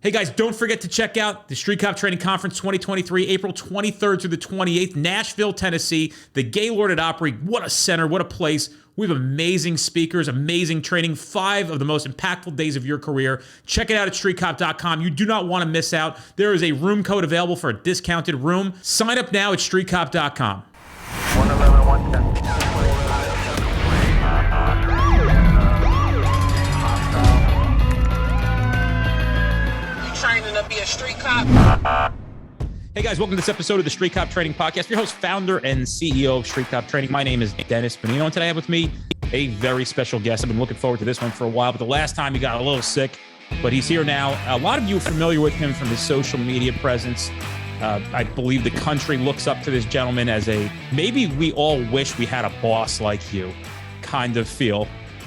Hey guys, don't forget to check out the Street Cop Training Conference 2023, April 23rd through the 28th, Nashville, Tennessee, the Gaylord at Opry. What a center, what a place. We have amazing speakers, amazing training, 5 of the most impactful days of your career. Check it out at streetcop.com. You do not want to miss out. There is a room code available for a discounted room. Sign up now at streetcop.com. 111, 110. Training to be a street cop. Hey guys, welcome to this episode of the Street Cop Training Podcast. Your host, founder, and CEO of Street Cop Training. My name is Dennis Bonino, and today I have with me a very special guest. I've been looking forward to this one for a while, but the last time he got a little sick, but he's here now. A lot of you are familiar with him from his social media presence. I believe the country looks up to this gentleman as a, maybe we all wish we had a boss like you kind of feel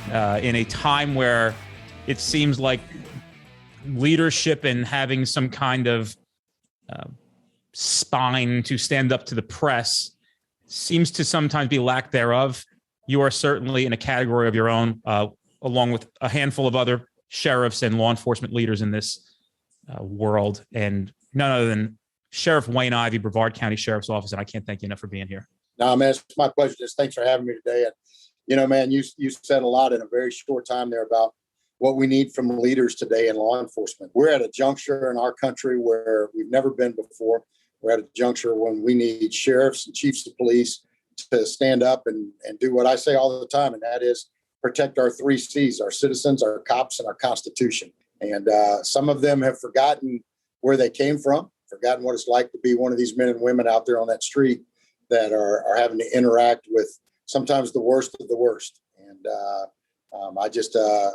in a time where it seems like leadership and having some kind of spine to stand up to the press seems to sometimes be lack thereof. You are certainly in a category of your own, along with a handful of other sheriffs and law enforcement leaders in this world, and none other than Sheriff Wayne Ivey, Brevard County Sheriff's Office. And I can't thank you enough for being here. No, man, it's my pleasure. Just thanks for having me today. And, you know, man, you said a lot in a very short time there about what we need from leaders today in law enforcement. We're at a juncture in our country where we've never been before. We're at a juncture when we need sheriffs and chiefs of police to stand up and do what I say all the time, and that is protect our 3 C's, our citizens, our cops, and our Constitution. And some of them have forgotten where they came from, forgotten what it's like to be one of these men and women out there on that street that are having to interact with sometimes the worst of the worst. And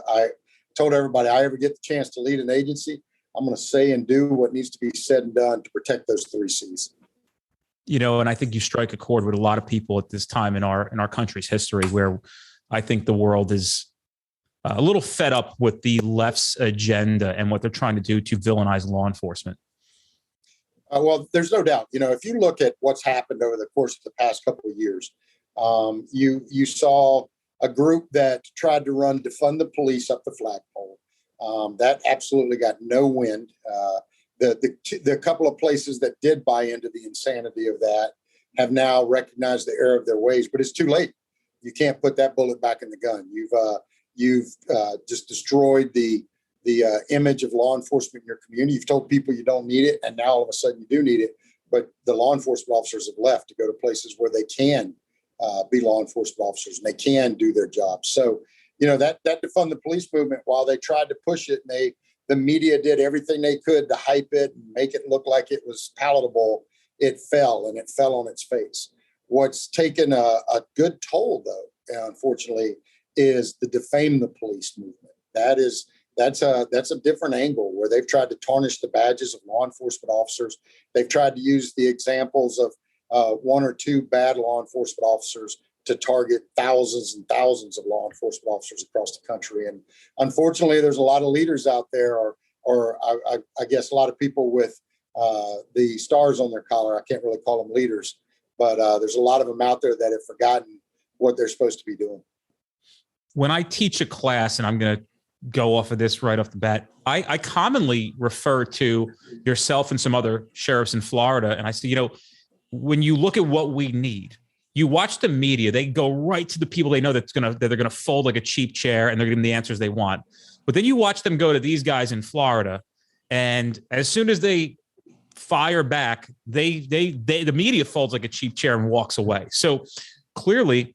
I told everybody, I ever get the chance to lead an agency, I'm going to say and do what needs to be said and done to protect those 3 C's. You know, and I think you strike a chord with a lot of people at this time in our country's history, where I think the world is a little fed up with the left's agenda and what they're trying to do to villainize law enforcement. Well, there's no doubt. You know, if you look at what's happened over the course of the past couple of years, you saw a group that tried to run defund the police up the flagpole. That absolutely got no wind. The couple of places that did buy into the insanity of that have now recognized the error of their ways, but it's too late. You can't put that bullet back in the gun. You've just destroyed the image of law enforcement in your community. You've told people you don't need it, and now all of a sudden you do need it. But the law enforcement officers have left to go to places where they can be law enforcement officers and they can do their jobs. So, you know, that defund the police movement, while they tried to push it and the media did everything they could to hype it and make it look like it was palatable, it fell, and it fell on its face. What's taken a good toll, though, unfortunately, is the defame the police movement. That's a different angle where they've tried to tarnish the badges of law enforcement officers. They've tried to use the examples of 1 or 2 bad law enforcement officers to target thousands and thousands of law enforcement officers across the country. And unfortunately, there's a lot of leaders out there, or I guess a lot of people with the stars on their collar. I can't really call them leaders, but there's a lot of them out there that have forgotten what they're supposed to be doing. When I teach a class, and I'm going to go off of this right off the bat, I commonly refer to yourself and some other sheriffs in Florida, and I say, you know, when you look at what we need, you watch the media, they go right to the people they know that they're going to fold like a cheap chair and they're giving the answers they want. But then you watch them go to these guys in Florida, and as soon as they fire back, the media folds like a cheap chair and walks away. So clearly,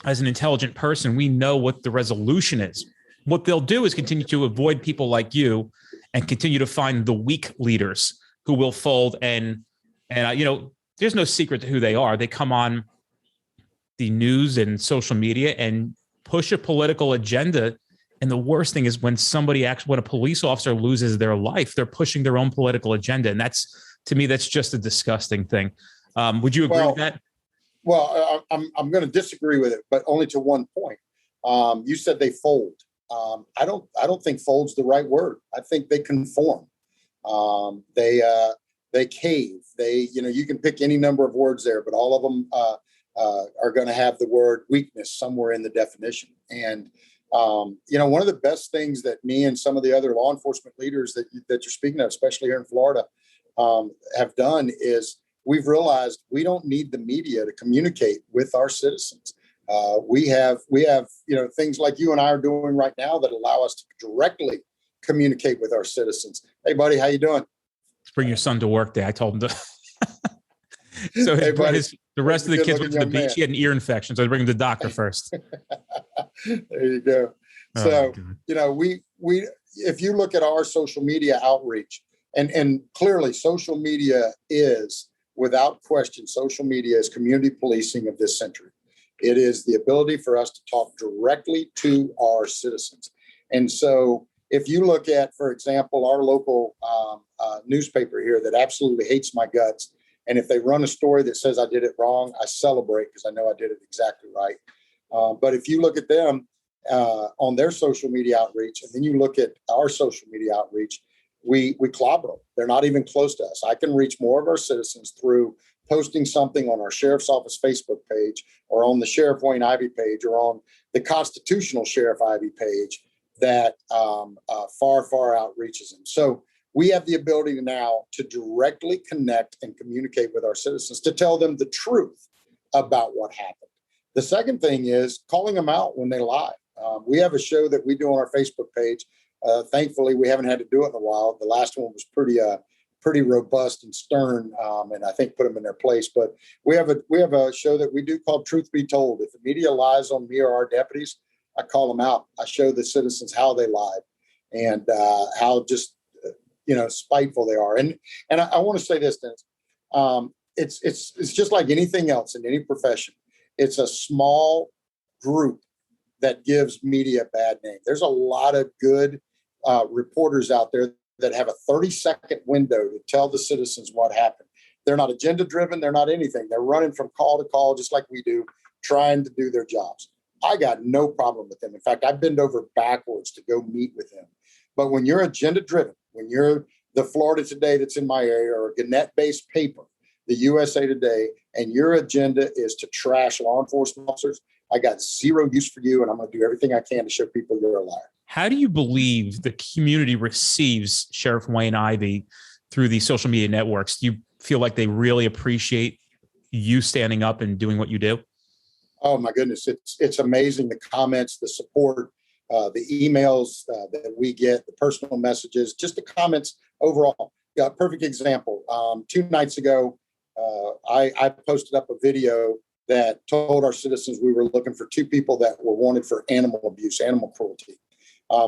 as an intelligent person, we know what the resolution is. What they'll do is continue to avoid people like you and continue to find the weak leaders who will fold. And you know, there's no secret to who they are. They come on the news and social media and push a political agenda. And the worst thing is when when a police officer loses their life, they're pushing their own political agenda. And that's, to me, that's just a disgusting thing. Would you agree with that? Well, I'm going to disagree with it, but only to one point. You said they fold. I don't think fold's the right word. I think they conform. They cave. You can pick any number of words there, but all of them are going to have the word weakness somewhere in the definition. And One of the best things that me and some of the other law enforcement leaders that you're speaking of, especially here in Florida, have done is we've realized we don't need the media to communicate with our citizens. We have things like you and I are doing right now that allow us to directly communicate with our citizens. Hey, buddy, how you doing? Let's bring your son to work day. I told him to. So Hey, buddy, the rest of the kids went to the beach. man. He had an ear infection, so I bring him to the doctor first. There you go. So, we if you look at our social media outreach, and clearly social media is, without question, social media is community policing of this century. It is the ability for us to talk directly to our citizens. And so if you look at, for example, our local newspaper here that absolutely hates my guts, and if they run a story that says I did it wrong, I celebrate because I know I did it exactly right. But if you look at them on their social media outreach, and then you look at our social media outreach, we clobber them. They're not even close to us. I can reach more of our citizens through posting something on our sheriff's office Facebook page, or on the Sheriff Wayne Ivey page, or on the constitutional Sheriff Ivey page that far outreaches them. So we have the ability now to directly connect and communicate with our citizens to tell them the truth about what happened. The second thing is calling them out when they lie. We have a show that we do on our Facebook page. Thankfully, we haven't had to do it in a while. The last one was pretty robust and stern, and I think put them in their place. But we have a show that we do called Truth Be Told. If the media lies on me or our deputies, I call them out. I show the citizens how they lied and how just spiteful they are. And I want to say this, Dennis. It's just like anything else in any profession. It's a small group that gives media a bad name. There's a lot of good reporters out there that have a 30-second window to tell the citizens what happened. They're not agenda driven. They're not anything. They're running from call to call, just like we do, trying to do their jobs. I got no problem with them. In fact, I bend over backwards to go meet with them. But when you're agenda driven, when you're the Florida Today that's in my area, or a Gannett-based paper, the USA Today, and your agenda is to trash law enforcement officers, I got zero use for you, and I'm going to do everything I can to show people you're a liar. How do you believe the community receives Sheriff Wayne Ivey through these social media networks? Do you feel like they really appreciate you standing up and doing what you do? Oh, my goodness. It's amazing, the comments, the support, the emails that we get, the personal messages, just the comments overall. Yeah, perfect example. 2 nights ago, I posted up a video that told our citizens we were looking for 2 people that were wanted for animal abuse, animal cruelty.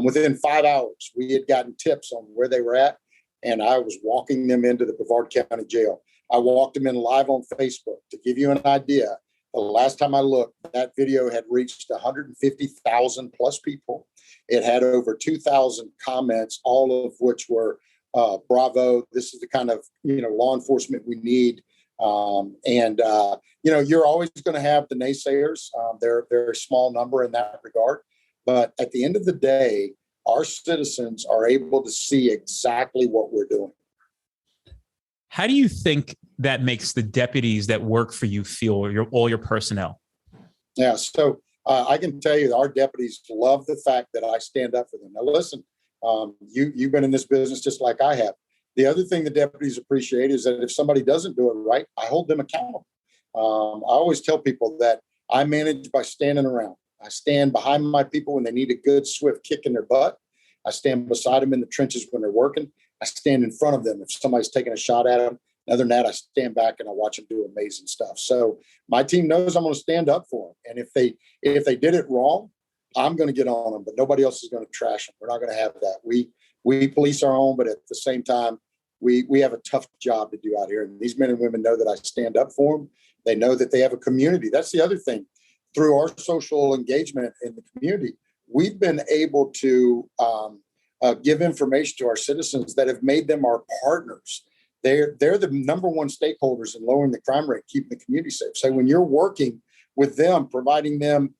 Within 5 hours, we had gotten tips on where they were at, and I was walking them into the Brevard County Jail. I walked them in live on Facebook. To give you an idea, the last time I looked, that video had reached 150,000 plus people. It had over 2,000 comments, all of which were bravo. This is the kind of law enforcement we need. You're always going to have the naysayers. They're a very small number in that regard. But at the end of the day, our citizens are able to see exactly what we're doing. How do you think that makes the deputies that work for you feel, or all your personnel? Yeah, so I can tell you our deputies love the fact that I stand up for them. Now, listen, you've been in this business just like I have. The other thing the deputies appreciate is that if somebody doesn't do it right, I hold them accountable. I always tell people that I manage by standing around. I stand behind my people when they need a good, swift kick in their butt. I stand beside them in the trenches when they're working. I stand in front of them if somebody's taking a shot at them. Other than that, I stand back and I watch them do amazing stuff. So my team knows I'm going to stand up for them. And if they did it wrong, I'm going to get on them, but nobody else is going to trash them. We're not going to have that. We police our own, but at the same time, we have a tough job to do out here. And these men and women know that I stand up for them. They know that they have a community. That's the other thing. Through our social engagement in the community, we've been able to give information to our citizens that have made them our partners. They're the number one stakeholders in lowering the crime rate, keeping the community safe. So when you're working with them, providing them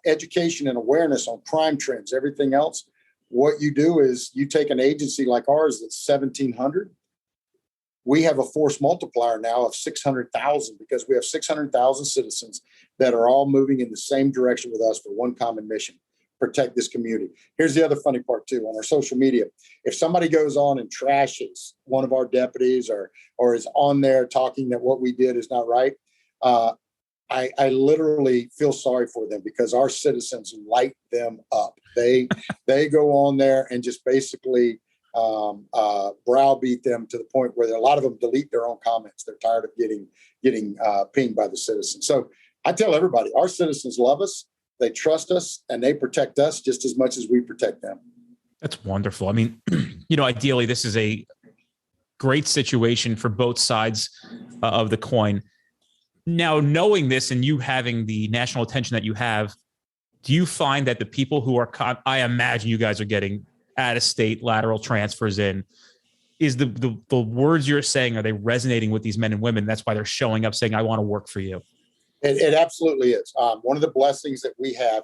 education and awareness on crime trends, everything else, what you do is you take an agency like ours that's 1,700. We have a force multiplier now of 600,000 because we have 600,000 citizens that are all moving in the same direction with us for one common mission. protect this community. Here's the other funny part too. On our social media, if somebody goes on and trashes one of our deputies or is on there talking that what we did is not right, I literally feel sorry for them because our citizens light them up. They go on there and just basically browbeat them to the point where a lot of them delete their own comments. They're tired of getting pinged by the citizens. So I tell everybody, our citizens love us, they trust us, and they protect us just as much as we protect them. That's wonderful. I mean, ideally, this is a great situation for both sides of the coin. Now, knowing this and you having the national attention that you have, do you find that the people who are, I imagine you guys are getting out-of-state lateral transfers in, is the words you're saying, are they resonating with these men and women? That's why they're showing up saying, I want to work for you. It absolutely is. One of the blessings that we have,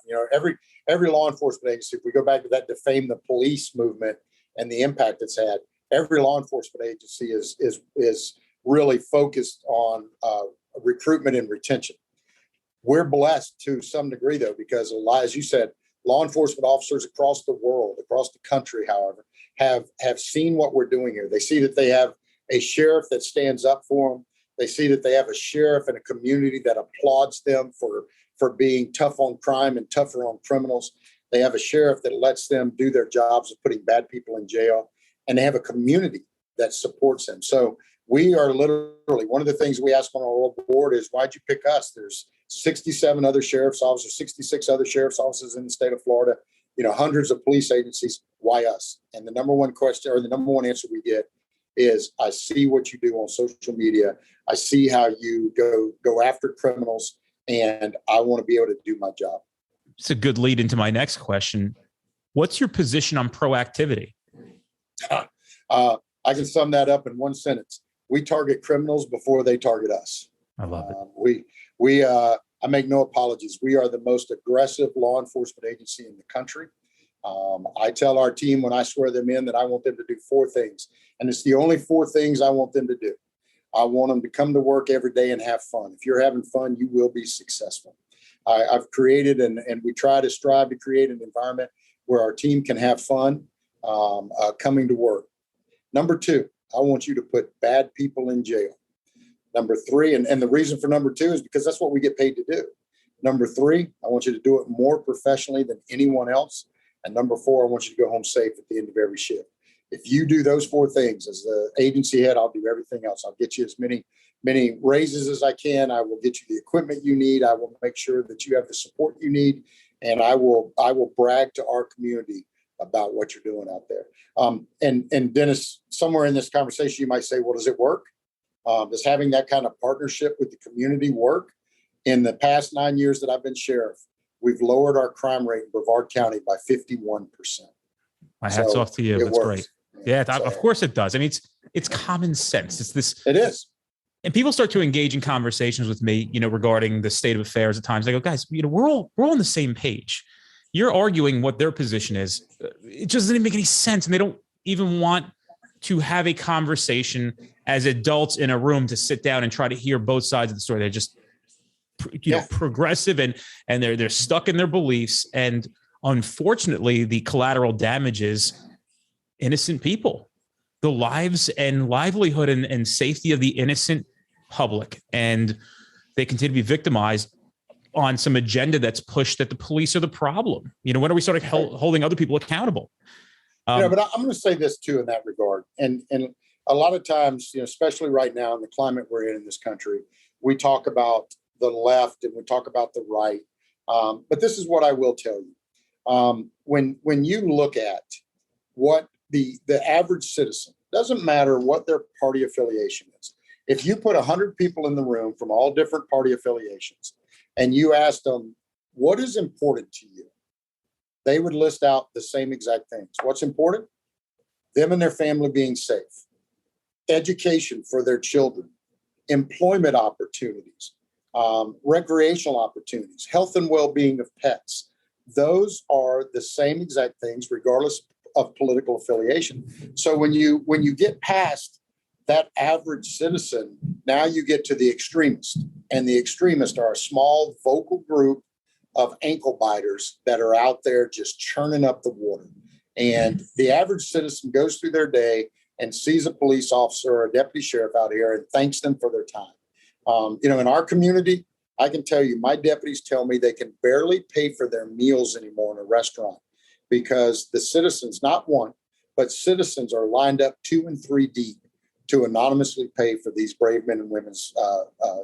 every law enforcement agency, if we go back to that defame the police movement and the impact it's had, every law enforcement agency is really focused on recruitment and retention. We're blessed to some degree, though, because as you said, law enforcement officers across the world, across the country, however, have seen what we're doing here. They see that they have a sheriff that stands up for them. They see that they have a sheriff and a community that applauds them for being tough on crime and tougher on criminals. They have a sheriff that lets them do their jobs of putting bad people in jail. And they have a community that supports them. So we are literally, one of the things we ask on our board is, why'd you pick us? There's 67 other sheriff's officers, 66 other sheriff's offices in the state of Florida, hundreds of police agencies. Why us? And the number one question, or the number one answer we get is, I see what you do on social media. I see how you go after criminals, and I want to be able to do my job. It's a good lead into my next question. What's your position on proactivity? I can sum that up in one sentence. We target criminals before they target us. I love it. I make no apologies. We are the most aggressive law enforcement agency in the country. I tell our team when I swear them in that I want them to do 4 things. And it's the only 4 things I want them to do. I want them to come to work every day and have fun. If you're having fun, you will be successful. I've created and we strive to create an environment where our team can have fun coming to work. Number 2, I want you to put bad people in jail. Number 3, and the reason for number 2 is because that's what we get paid to do. Number 3, I want you to do it more professionally than anyone else. And number 4, I want you to go home safe at the end of every shift. If you do those 4 things as the agency head, I'll do everything else. I'll get you as many raises as I can. I will get you the equipment you need. I will make sure that you have the support you need. And I will brag to our community about what you're doing out there. And Dennis, somewhere in this conversation, you might say, well, does it work? Does having that kind of partnership with the community work? In the past 9 years that I've been sheriff, we've lowered our crime rate in Brevard County by 51%. My hat's off to you. That's works. Great. Yeah, of course it does. I mean, it's common sense. It's this. It is. And people start to engage in conversations with me, regarding the state of affairs at times. I go, guys, we're all on the same page. You're arguing what their position is. It just doesn't make any sense. And they don't even want to have a conversation as adults in a room to sit down and try to hear both sides of the story. They're just, progressive and they're stuck in their beliefs. And unfortunately, the collateral damage is innocent people, the lives and livelihood and safety of the innocent public. And they continue to be victimized on some agenda that's pushed that the police are the problem. When are we starting holding other people accountable? But I'm going to say this too in that regard. And a lot of times, especially right now in the climate we're in this country, we talk about the left and we talk about the right. But this is what I will tell you. When you look at what the average citizen, doesn't matter what their party affiliation is. If you put 100 people in the room from all different party affiliations and you ask them, what is important to you? They would list out the same exact things. What's important? Them and their family being safe, education for their children, employment opportunities, recreational opportunities, health and well-being of pets. Those are the same exact things, regardless of political affiliation. So when you get past that average citizen, now you get to the extremists, and the extremists are a small vocal group of ankle biters that are out there just churning up the water. And the average citizen goes through their day and sees a police officer or a deputy sheriff out here and thanks them for their time. In our community, I can tell you, my deputies tell me they can barely pay for their meals anymore in a restaurant because the citizens, not one, but citizens are lined up 2 and 3 deep to anonymously pay for these brave men and women's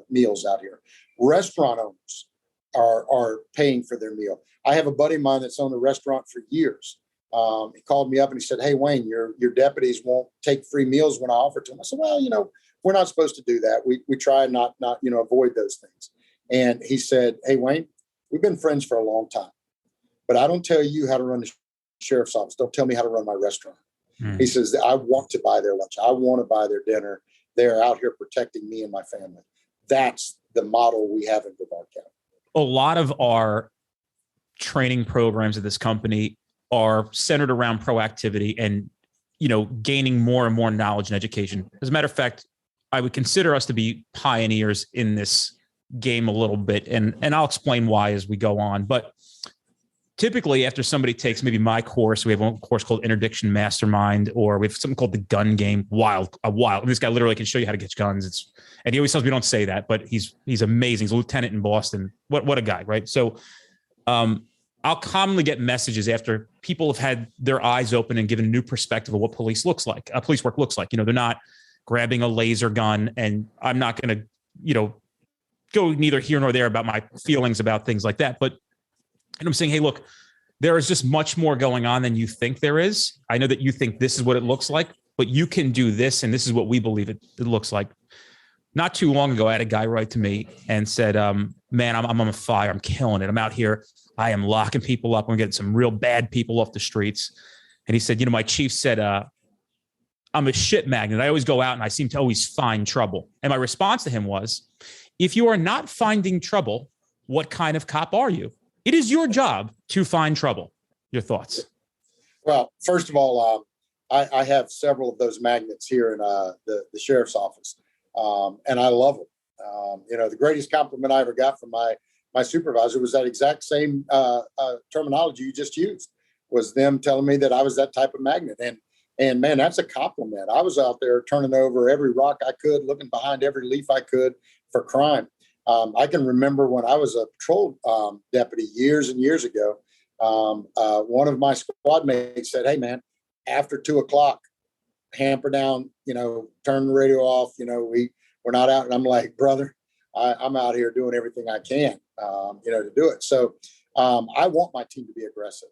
meals out here. Restaurant owners are paying for their meal. I have a buddy of mine that's owned a restaurant for years. He called me up and he said, "Hey, Wayne, your deputies won't take free meals when I offer to them." I said, "Well, we're not supposed to do that. We try not avoid those things." And he said, "Hey, Wayne, we've been friends for a long time, but I don't tell you how to run the sheriff's office. Don't tell me how to run my restaurant." He says, "I want to buy their lunch. I want to buy their dinner. They're out here protecting me and my family." That's the model we have in Brevard County. A lot of our training programs at this company are centered around proactivity and, gaining more and more knowledge and education. As a matter of fact, I would consider us to be pioneers in this game a little bit. And I'll explain why as we go on. But typically after somebody takes maybe my course, we have a course called Interdiction Mastermind, or we have something called the gun game. Wild. And this guy literally can show you how to get guns. And he always tells me don't say that, but he's amazing. He's a lieutenant in Boston. What a guy, right? So I'll commonly get messages after people have had their eyes open and given a new perspective of what police work looks like. They're not grabbing a laser gun, and I'm not going to, go neither here nor there about my feelings about things like that. But I'm saying, hey, look, there is just much more going on than you think there is. I know that you think this is what it looks like, but you can do this, and this is what we believe it looks like. Not too long ago, I had a guy write to me and said, man, I'm on fire. I'm killing it. I'm out here. I am locking people up. I'm getting some real bad people off the streets. And he said, my chief said, I'm a shit magnet. I always go out and I seem to always find trouble. And my response to him was, if you are not finding trouble, what kind of cop are you? It is your job to find trouble. Your thoughts? Well, first of all, I have several of those magnets here in the sheriff's office. And I love them. The greatest compliment I ever got from my supervisor was that exact same terminology you just used, was them telling me that I was that type of magnet. And man, that's a compliment. I was out there turning over every rock I could, looking behind every leaf I could for crime. I can remember when I was a patrol deputy years and years ago, one of my squad mates said, "Hey man, after 2:00, hamper down, turn the radio off. We're not out." And I'm like, "Brother, I'm out here doing everything I can, to do it." So I want my team to be aggressive.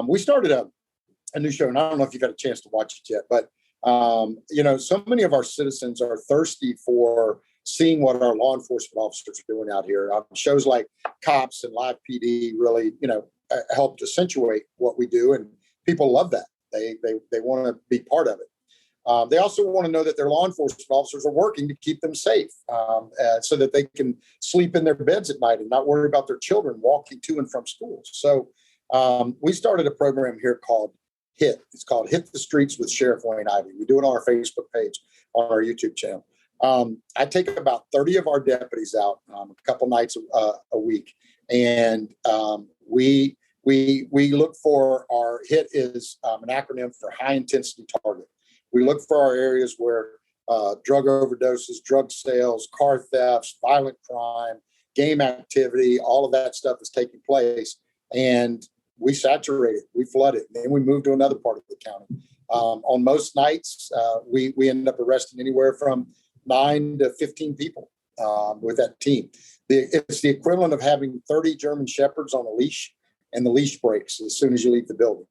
We started a new show, and I don't know if you've had a chance to watch it yet, but so many of our citizens are thirsty for seeing what our law enforcement officers are doing out here. Shows like Cops and Live PD really, helped accentuate what we do, and people love that. They want to be part of it. They also want to know that their law enforcement officers are working to keep them safe, so that they can sleep in their beds at night and not worry about their children walking to and from school. So we started a program here called HIT. It's called Hit the Streets with Sheriff Wayne Ivey. We do it on our Facebook page, on our YouTube channel. I take about 30 of our deputies out a couple nights a week, and we look for our HIT is an acronym for high intensity target. We look for our areas where drug overdoses, drug sales, car thefts, violent crime, game activity, all of that stuff is taking place, and we saturate it, we flood it, and then we move to another part of the county. On most nights, we end up arresting anywhere from 9 to 15 people with that team. It's the equivalent of having 30 German Shepherds on a leash, and the leash breaks as soon as you leave the building.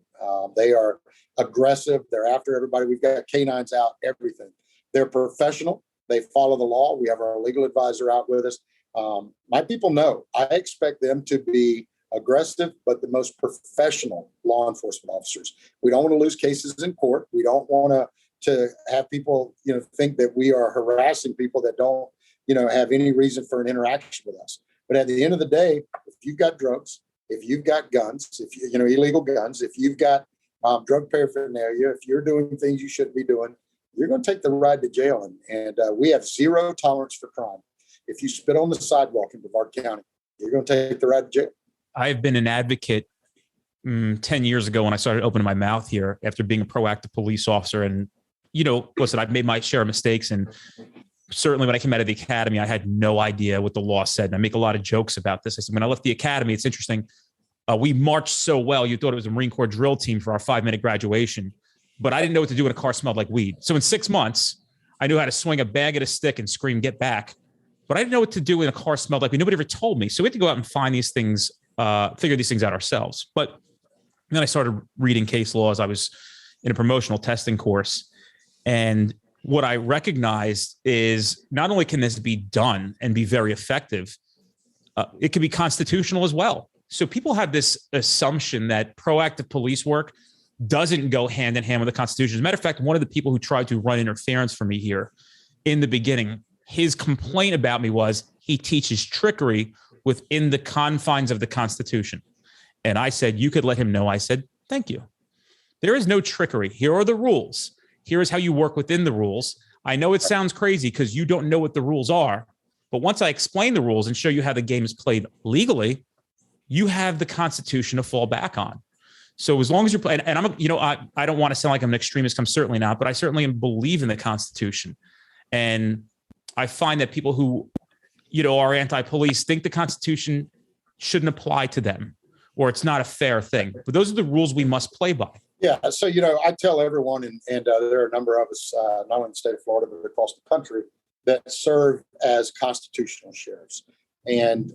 They are aggressive. They're after everybody. We've got canines out, everything. They're professional. They follow the law. We have our legal advisor out with us. My people know I expect them to be aggressive, but the most professional law enforcement officers. We don't want to lose cases in court. We don't want to have people, think that we are harassing people that don't, have any reason for an interaction with us. But at the end of the day, if you've got drugs, if you've got guns, if you, illegal guns, if you've got drug paraphernalia, if you're doing things you shouldn't be doing, you're going to take the ride to jail. And we have zero tolerance for crime. If you spit on the sidewalk in Brevard County, you're going to take the ride to jail. I've been an advocate 10 years ago when I started opening my mouth here after being a proactive police officer. And, listen, I've made my share of mistakes. And certainly when I came out of the academy, I had no idea what the law said. And I make a lot of jokes about this. I said, when I left the academy, it's interesting. We marched so well, you thought it was a Marine Corps drill team for our 5-minute graduation. But I didn't know what to do when a car smelled like weed. So in 6 months, I knew how to swing a bag at a stick and scream, "Get back." But I didn't know what to do when a car smelled like weed. Nobody ever told me. So we had to go out and find these things, figure these things out ourselves. But then I started reading case laws. I was in a promotional testing course. And what I recognized is not only can this be done and be very effective, it can be constitutional as well. So people have this assumption that proactive police work doesn't go hand in hand with the Constitution. As a matter of fact, one of the people who tried to run interference for me here in the beginning, his complaint about me was he teaches trickery within the confines of the Constitution. And I said, you could let him know. I said, thank you. There is no trickery. Here are the rules. Here is how you work within the rules. I know it sounds crazy because you don't know what the rules are, but once I explain the rules and show you how the game is played legally, you have the Constitution to fall back on. So as long as you're playing, and I don't want to sound like I'm an extremist. I'm certainly not, but I certainly believe in the Constitution. And I find that people who, are anti-police think the Constitution shouldn't apply to them, or it's not a fair thing. But those are the rules we must play by. Yeah. So, I tell everyone, and there are a number of us, not only in the state of Florida, but across the country, that serve as constitutional sheriffs. And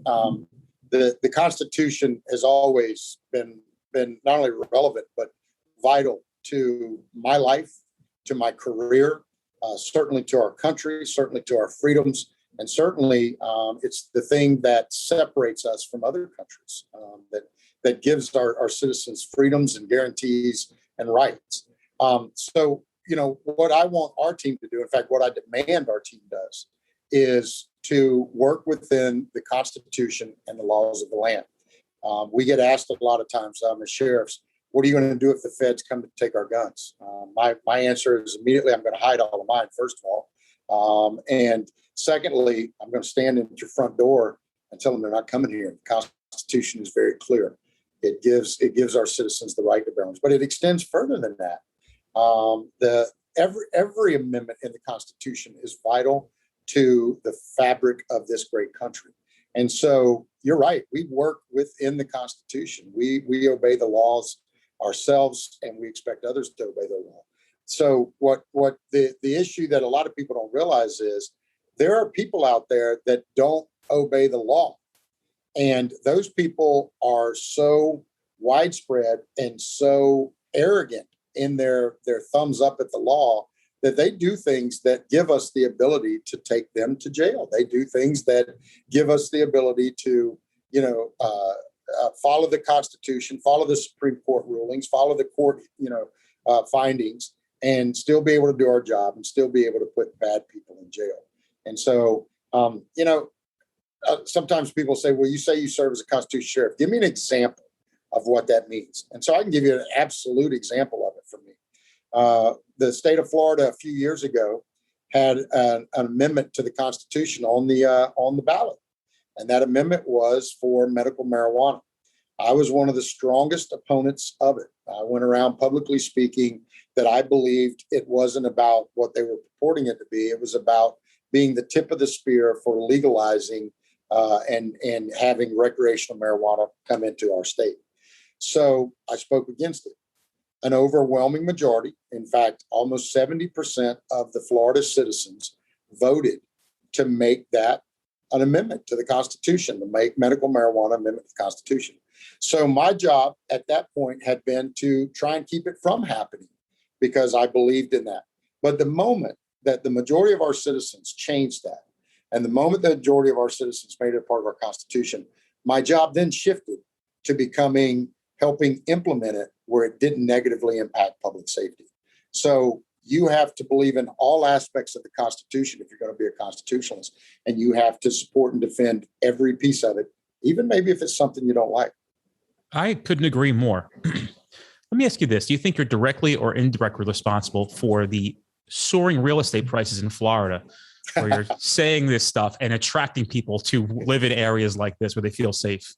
the Constitution has always been not only relevant, but vital to my life, to my career, certainly to our country, certainly to our freedoms. And certainly it's the thing that separates us from other countries, that gives our citizens freedoms and guarantees and rights. So, what I want our team to do, in fact, what I demand our team does, is to work within the Constitution and the laws of the land. We get asked a lot of times as sheriffs, what are you going to do if the feds come to take our guns? My answer is immediately, I'm going to hide all of mine, first of all. And secondly, I'm going to stand at your front door and tell them they're not coming here. The Constitution is very clear. It gives our citizens the right to bear arms, but it extends further than that. Every amendment in the Constitution is vital to the fabric of this great country. And so you're right. We work within the Constitution. We obey the laws ourselves, and we expect others to obey the law. So what the issue that a lot of people don't realize is there are people out there that don't obey the law. And those people are so widespread and so arrogant in their thumbs up at the law that they do things that give us the ability to take them to jail. They do things that give us the ability to, follow the Constitution, follow the Supreme Court rulings, follow the court, findings, and still be able to do our job and still be able to put bad people in jail. And so, sometimes people say, well, you say you serve as a constitutional sheriff. Give me an example of what that means. And so I can give you an absolute example of it for me. The state of Florida a few years ago had an amendment to the Constitution on the ballot. And that amendment was for medical marijuana. I was one of the strongest opponents of it. I went around publicly speaking that I believed it wasn't about what they were purporting it to be. It was about being the tip of the spear for legalizing and having recreational marijuana come into our state. So I spoke against it. An overwhelming majority, in fact, almost 70% of the Florida citizens voted to make that an amendment to the Constitution, to make medical marijuana amendment to the Constitution. So my job at that point had been to try and keep it from happening because I believed in that. But the moment that the majority of our citizens changed that, and the moment the majority of our citizens made it a part of our Constitution, my job then shifted to helping implement it where it didn't negatively impact public safety. So you have to believe in all aspects of the Constitution if you're going to be a constitutionalist, and you have to support and defend every piece of it, even maybe if it's something you don't like. I couldn't agree more. Let me ask you this. Do you think you're directly or indirectly responsible for the soaring real estate prices in Florida, where you're saying this stuff and attracting people to live in areas like this where they feel safe?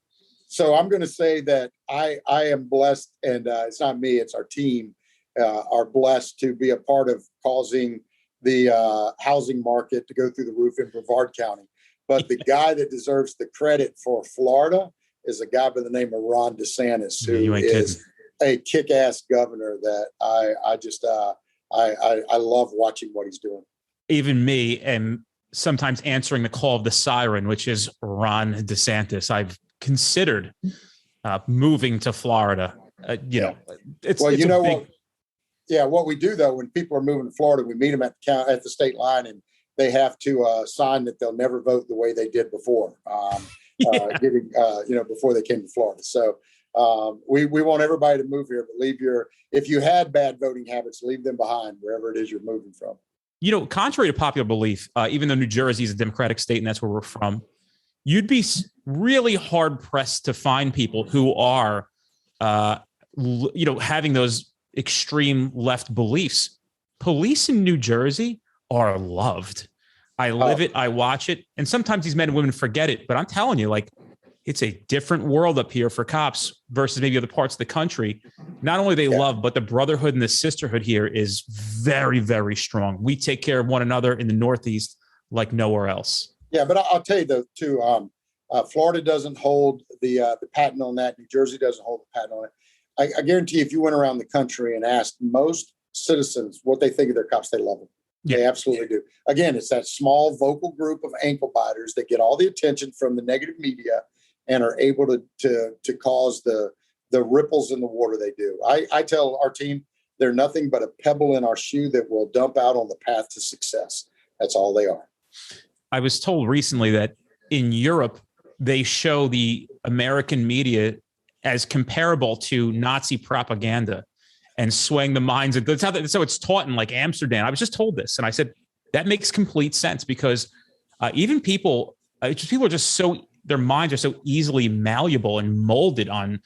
So I'm going to say that I am blessed, and it's not me, it's our team, are blessed to be a part of causing the housing market to go through the roof in Brevard County. But the guy that deserves the credit for Florida is a guy by the name of Ron DeSantis, who is a kick-ass governor that I love watching what he's doing. Even me, and sometimes answering the call of the siren, which is Ron DeSantis. I've considered moving to Florida. It's well, it's you know big... what? Yeah, what we do though, when people are moving to Florida, we meet them at the state line, and they have to sign that they'll never vote the way they did before, before they came to Florida. So we want everybody to move here, but if you had bad voting habits, leave them behind wherever it is you're moving from. Contrary to popular belief, even though New Jersey is a Democratic state and that's where we're from, you'd be really hard pressed to find people who are, having those extreme left beliefs. Police in New Jersey are loved. I live it. I watch it. And sometimes these men and women forget it. But I'm telling you, it's a different world up here for cops versus maybe other parts of the country. Not only they love, but the brotherhood and the sisterhood here is very, very strong. We take care of one another in the Northeast like nowhere else. Yeah, but I'll tell you though, too, Florida doesn't hold the patent on that. New Jersey doesn't hold the patent on it. I guarantee if you went around the country and asked most citizens what they think of their cops, they love them. Yeah. They absolutely do. Again, it's that small vocal group of ankle biters that get all the attention from the negative media and are able to cause the ripples in the water they do. I tell our team they're nothing but a pebble in our shoe that will dump out on the path to success. That's all they are. I was told recently that in Europe, they show the American media as comparable to Nazi propaganda and swaying the minds. So it's taught in Amsterdam. I was just told this, and I said, that makes complete sense because even people are just their minds are so easily malleable and molded on,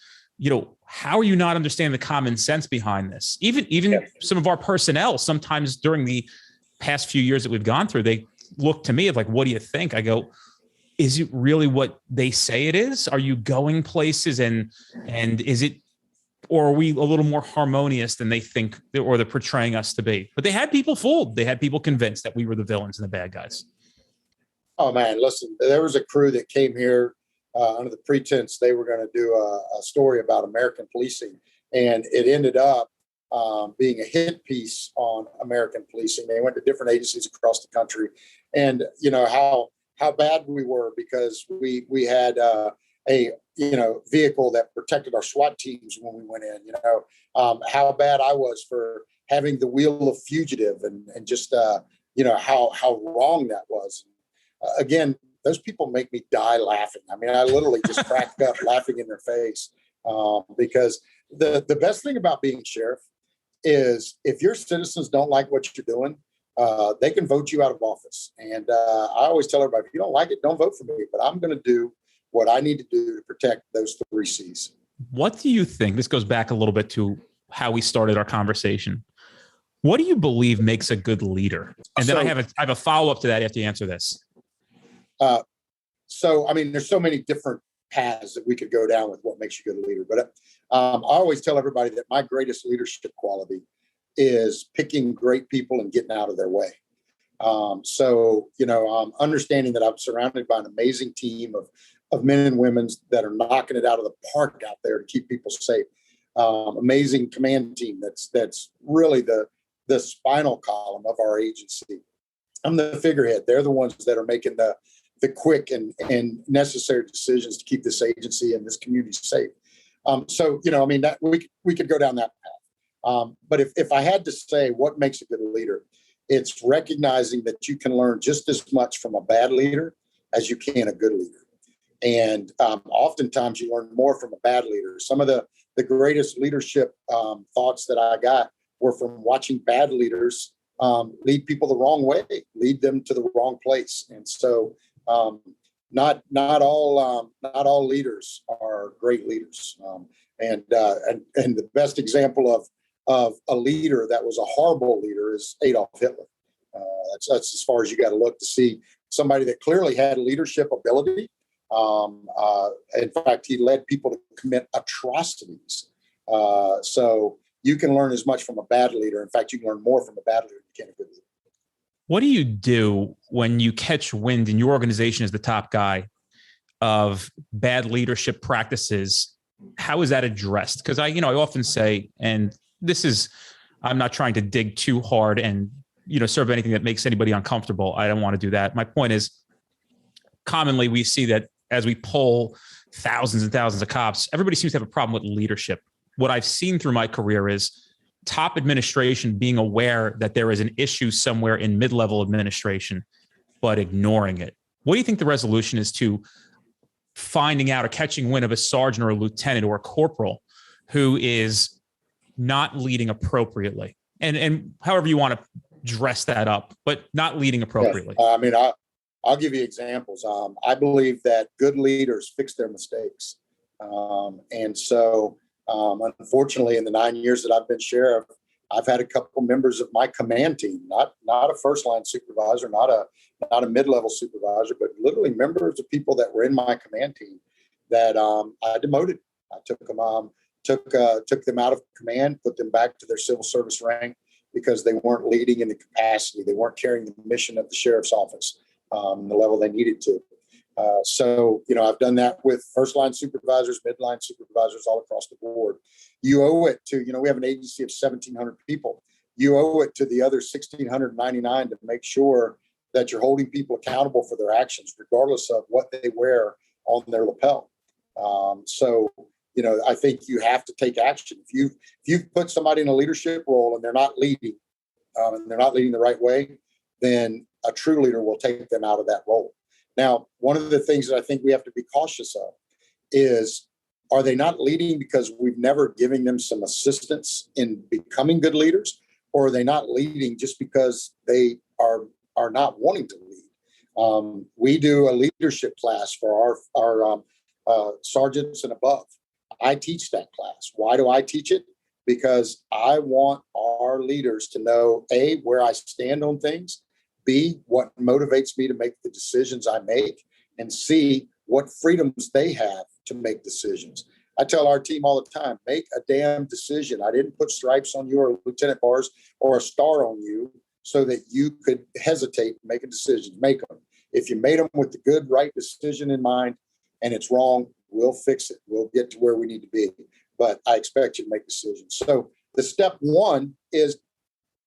how are you not understanding the common sense behind this? Even some of our personnel, sometimes during the past few years that we've gone through, they look to me of what do you think? I go, is it really what they say it is? Are you going places and is it, or are we a little more harmonious than they think or they're portraying us to be? But they had people fooled. They had people convinced that we were the villains and the bad guys. Oh man, listen, there was a crew that came here under the pretense they were going to do a story about American policing. And it ended up being a hit piece on American policing. They went to different agencies across the country, and how bad we were because we had a vehicle that protected our SWAT teams when we went in. How bad I was for having the wheel of fugitive and just how wrong that was. Again, those people make me die laughing. I mean, I literally just cracked up laughing in their face because the best thing about being sheriff is if your citizens don't like what you're doing, they can vote you out of office. And I always tell everybody, if you don't like it, don't vote for me. But I'm going to do what I need to do to protect those 3 C's. What do you think? This goes back a little bit to how we started our conversation. What do you believe makes a good leader? And then I have a follow-up to that after you answer this. There's so many different paths that we could go down with what makes you a good leader. But I always tell everybody that my greatest leadership quality is picking great people and getting out of their way. Understanding that I'm surrounded by an amazing team of men and women that are knocking it out of the park out there to keep people safe. Amazing command team that's really the spinal column of our agency. I'm the figurehead. They're the ones that are making the quick and necessary decisions to keep this agency and this community safe. That we could go down that path. But if I had to say what makes a good leader, it's recognizing that you can learn just as much from a bad leader as you can a good leader. And oftentimes you learn more from a bad leader. Some of the greatest leadership thoughts that I got were from watching bad leaders lead people the wrong way, lead them to the wrong place. And so not all leaders are great leaders. And the best example of a leader that was a horrible leader is Adolf Hitler. That's as far as you got to look to see somebody that clearly had leadership ability, In fact, he led people to commit atrocities. So you can learn as much from a bad leader. In fact, you can learn more from a bad leader than you can a good leader. What do you do when you catch wind in your organization as the top guy of bad leadership practices? How is that addressed? Because I often say, and this is, I'm not trying to dig too hard and, serve anything that makes anybody uncomfortable. I don't want to do that. My point is, commonly we see that as we poll thousands and thousands of cops, everybody seems to have a problem with leadership. What I've seen through my career is top administration being aware that there is an issue somewhere in mid-level administration, but ignoring it. What do you think the resolution is to finding out or catching wind of a sergeant or a lieutenant or a corporal who is not leading appropriately? And however you want to dress that up, but not leading appropriately. Yeah. I'll give you examples. I believe that good leaders fix their mistakes. And so, unfortunately, in the 9 years that I've been sheriff, I've had a couple members of my command team, not a first line supervisor, not a mid-level supervisor, but literally members of people that were in my command team that I demoted. I took them out of command, put them back to their civil service rank because they weren't leading in the capacity. They weren't carrying the mission of the sheriff's office the level they needed to. So, I've done that with first line supervisors, midline supervisors all across the board. You owe it to, we have an agency of 1,700 people. You owe it to the other 1,699 to make sure that you're holding people accountable for their actions, regardless of what they wear on their lapel. So, I think you have to take action. If you've put somebody in a leadership role and they're not leading, and they're not leading the right way, then a true leader will take them out of that role. Now, one of the things that I think we have to be cautious of is, are they not leading because we've never given them some assistance in becoming good leaders, or are they not leading just because they are not wanting to lead? We do a leadership class for our sergeants and above. I teach that class. Why do I teach it? Because I want our leaders to know, A, where I stand on things, B, what motivates me to make the decisions I make, and C, what freedoms they have to make decisions. I tell our team all the time, make a damn decision. I didn't put stripes on you or lieutenant bars or a star on you so that you could hesitate to make a decision. Make them. If you made them with the good, right decision in mind and it's wrong, we'll fix it. We'll get to where we need to be. But I expect you to make decisions. So the step one is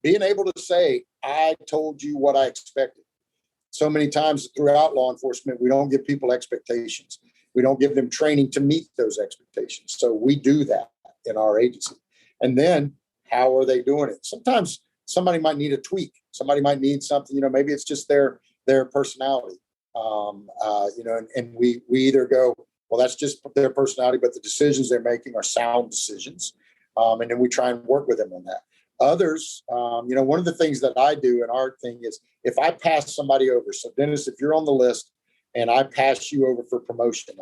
being able to say, I told you what I expected. So many times throughout law enforcement, we don't give people expectations. We don't give them training to meet those expectations. So we do that in our agency. And then how are they doing it? Sometimes somebody might need a tweak. Somebody might need something, maybe it's just their personality. And we either go, well, that's just their personality, but the decisions they're making are sound decisions. And then we try and work with them on that. Others, one of the things that I do in our thing is if I pass somebody over, so Dennis, if you're on the list and I pass you over for promotion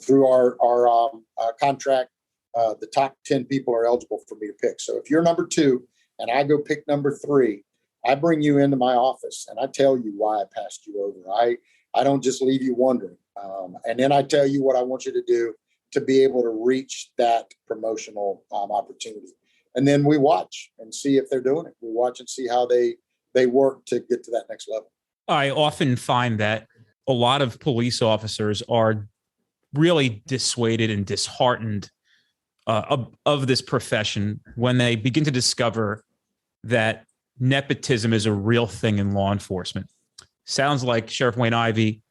through our contract, the top 10 people are eligible for me to pick. So if you're number 2 and I go pick number 3, I bring you into my office and I tell you why I passed you over. I don't just leave you wondering. And then I tell you what I want you to do to be able to reach that promotional opportunity. And then we watch and see if they're doing it. We watch and see how they work to get to that next level. I often find that a lot of police officers are really dissuaded and disheartened of this profession when they begin to discover that nepotism is a real thing in law enforcement. Sounds like Sheriff Wayne Ivey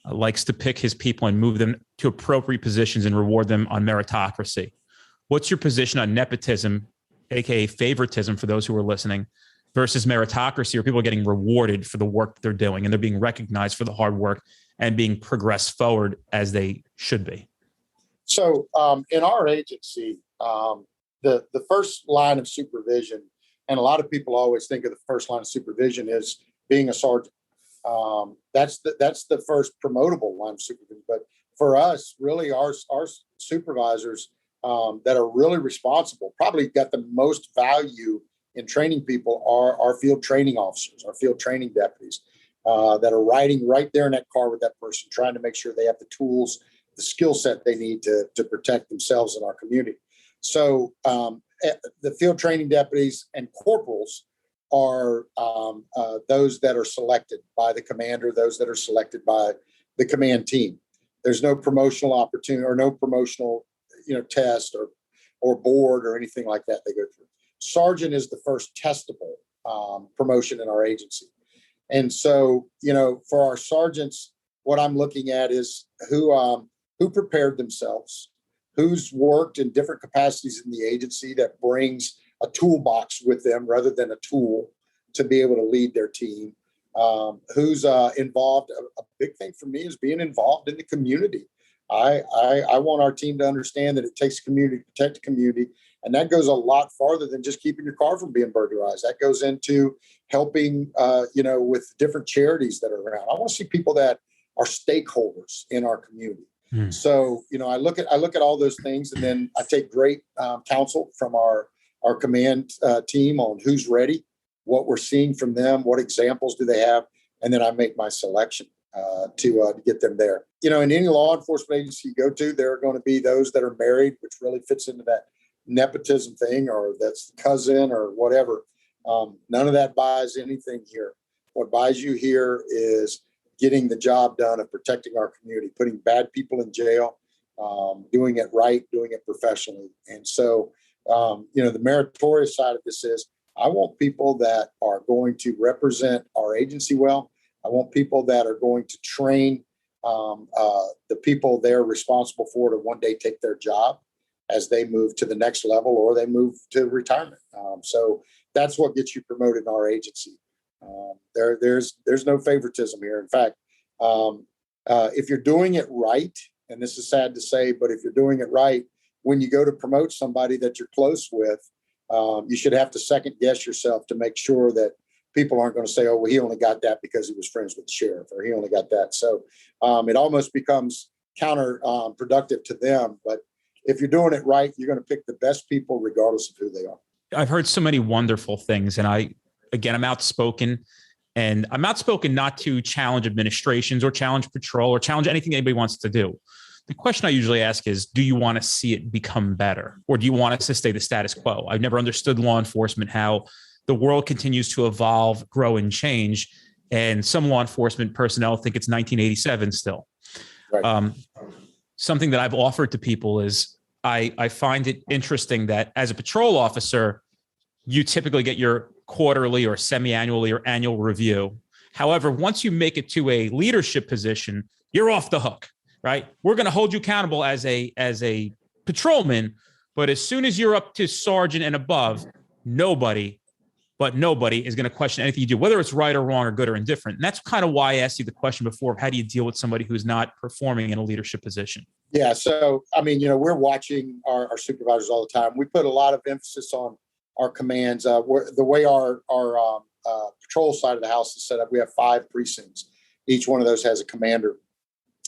likes to pick his people and move them to appropriate positions and reward them on meritocracy. What's your position on nepotism, aka favoritism for those who are listening, versus meritocracy, where people are getting rewarded for the work that they're doing and they're being recognized for the hard work and being progressed forward as they should be? So in our agency, the first line of supervision, and a lot of people always think of the first line of supervision as being a sergeant. That's the first promotable line of supervision. But for us, really, our supervisors that are really responsible, probably got the most value in training people, are our field training officers, our field training deputies. that are riding right there in that car with that person, trying to make sure they have the tools, the skill set they need to protect themselves in our community. So the field training deputies and corporals are those that are selected by the commander, those that are selected by the command team. There's no promotional opportunity or no promotional, test or board or anything like that they go through. Sergeant is the first testable promotion in our agency. And so, for our sergeants, what I'm looking at is who prepared themselves, who's worked in different capacities in the agency that brings a toolbox with them rather than a tool to be able to lead their team. Who's involved. A big thing for me is being involved in the community. I want our team to understand that it takes community to protect the community. And that goes a lot farther than just keeping your car from being burglarized. That goes into helping, with different charities that are around. I want to see people that are stakeholders in our community. So, I look at all those things, and then I take great counsel from our command team on who's ready, what we're seeing from them, what examples do they have, and then I make my selection to get them there. In any law enforcement agency you go to, there are going to be those that are married, which really fits into that nepotism thing, or that's the cousin or whatever. None of that buys anything here. What buys you here is getting the job done of protecting our community, putting bad people in jail, doing it right, doing it professionally. And so, the meritorious side of this is I want people that are going to represent our agency well. I want people that are going to train the people they're responsible for to one day take their job as they move to the next level or they move to retirement. So that's what gets you promoted in our agency. There's no favoritism here. In fact, if you're doing it right, and this is sad to say, but if you're doing it right, when you go to promote somebody that you're close with, you should have to second guess yourself to make sure that people aren't going to say, oh, well, he only got that because he was friends with the sheriff, or he only got that. So it almost becomes counterproductive to them. But if you're doing it right, you're going to pick the best people regardless of who they are. I've heard so many wonderful things, and I'm outspoken, and I'm outspoken not to challenge administrations or challenge patrol or challenge anything anybody wants to do. The question I usually ask is, do you want to see it become better, or do you want us to stay the status quo? I've never understood law enforcement, how the world continues to evolve, grow, and change. And some law enforcement personnel think it's 1987 still. Right. Something that I've offered to people is I find it interesting that as a patrol officer, you typically get your quarterly or semi-annually or annual review. However, once you make it to a leadership position, you're off the hook, right? We're going to hold you accountable as a patrolman, but as soon as you're up to sergeant and above, nobody is going to question anything you do, whether it's right or wrong or good or indifferent. And that's kind of why I asked you the question before of how do you deal with somebody who's not performing in a leadership position? Yeah. So, we're watching our supervisors all the time. We put a lot of emphasis on our commands. The way our patrol side of the house is set up, we have 5 precincts. Each one of those has a commander